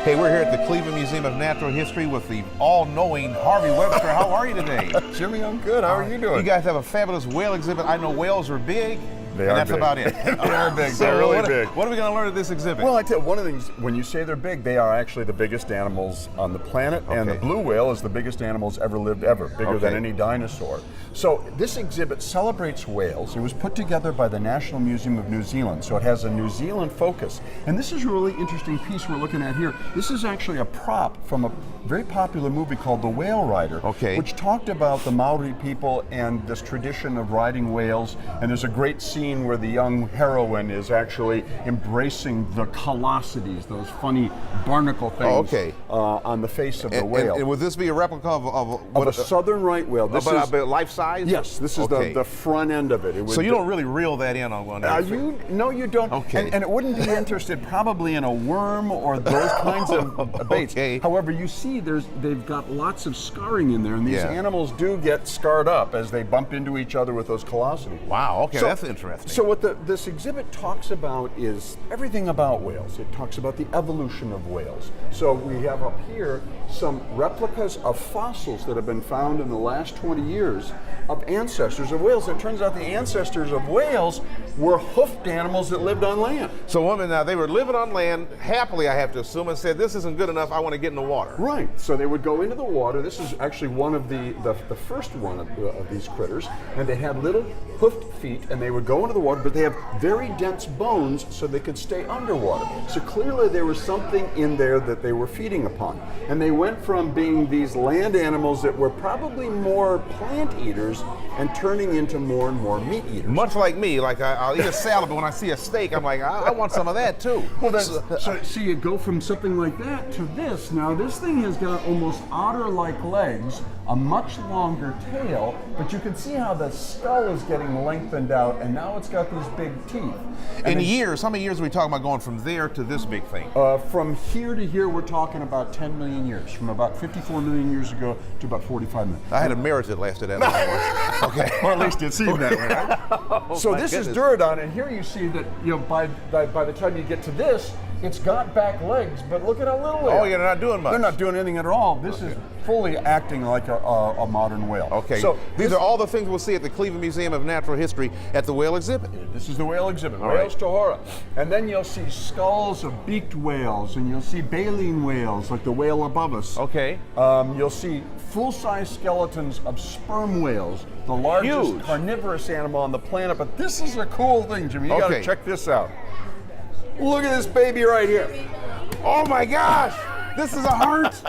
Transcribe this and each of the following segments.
Hey, we're here at the Cleveland Museum of Natural History with the all-knowing Harvey Webster. How are you today? Jimmy, I'm good. How are you doing? You guys have a fabulous whale exhibit. I know whales are big. They are that's big. about it. They are big. So They're really what, big. What are we going to learn at this exhibit? Well, I tell you, one of the things, when you say they're big, they are actually the biggest animals on the planet, and the blue whale is the biggest animals ever lived ever, bigger than any dinosaur. So this exhibit celebrates whales. It was put together by the National Museum of New Zealand, so it has a New Zealand focus. And this is a really interesting piece we're looking at here. This is actually a prop from a very popular movie called The Whale Rider, which talked about the Maori people and this tradition of riding whales. And there's a great scene where the young heroine is actually embracing the callosities, those funny barnacle things on the face of the whale. And would this be a replica of a southern right whale? This is life size? Yes, this is the front end of it. So you don't really reel that in on one end? No, you don't. And it wouldn't be interested probably in a worm or those kinds of baits. However, you see they've got lots of scarring in there, and these animals do get scarred up as they bump into each other with those callosities. Wow, okay, that's interesting. So what this exhibit talks about is everything about whales. It talks about the evolution of whales. So we have up here some replicas of fossils that have been found in the last 20 years of ancestors of whales. It turns out the ancestors of whales were hoofed animals that lived on land. So women, now they were living on land happily, I have to assume, and said, this isn't good enough, I want to get in the water. Right, so they would go into the water. This is actually one of the first one of these critters, and they had little hoofed feet, and they would go into the water, but they have very dense bones so they could stay underwater. So clearly there was something in there that they were feeding upon. And they went from being these land animals that were probably more plant eaters and turning into more and more meat eaters. Much like me, like I'll eat a salad, but when I see a steak, I'm like, I want some of that too. Well, so you go from something like that to this. Now this thing has got almost otter-like legs, a much longer tail, but you can see how the skull is getting lengthened out, and now it's got these big teeth. In years, how many years are we talking about going from there to this big thing? From here to here, we're talking about 10 million years, from about 54 million years ago to about 45 million. I had a marriage that lasted that long. Okay. Or at least it seemed that way. So this is Durodon, and here you see that by the time you get to this, it's got back legs, but look at how little they are. Oh, yeah, they're not doing much. They're not doing anything at all. This is fully acting like a modern whale. Okay, so these are all the things we'll see at the Cleveland Museum of Natural History at the whale exhibit. This is the whale exhibit, whales Tohora. And then you'll see skulls of beaked whales, and you'll see baleen whales, like the whale above us. Okay. You'll see full-size skeletons of sperm whales, the largest carnivorous animal on the planet. But this is a cool thing, Jimmy. You gotta check this out. Look at this baby right here. Oh my gosh! This is a heart!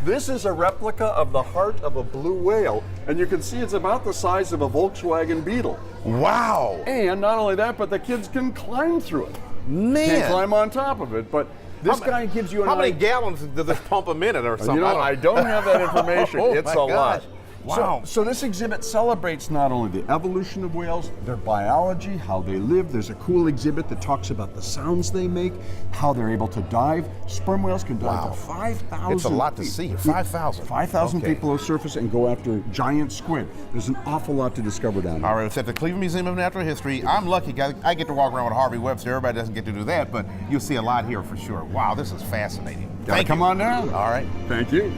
This is a replica of the heart of a blue whale, and you can see it's about the size of a Volkswagen Beetle. Wow! And not only that, but the kids can climb through it. Man! Can't climb on top of it, but this guy gives you an idea. How many gallons does this pump a minute or something? You know, I don't have that information. It's a lot. Wow. So this exhibit celebrates not only the evolution of whales, their biology, how they live. There's a cool exhibit that talks about the sounds they make, how they're able to dive. Sperm whales can dive to 5,000 It's a lot to feet. see. 5,000. 5,000 feet below surface and go after giant squid. There's an awful lot to discover down here. All right, it's at the Cleveland Museum of Natural History. I'm lucky. I get to walk around with Harvey Webster. Everybody doesn't get to do that, but you'll see a lot here for sure. Wow, this is fascinating. Come on down. All right. Thank you.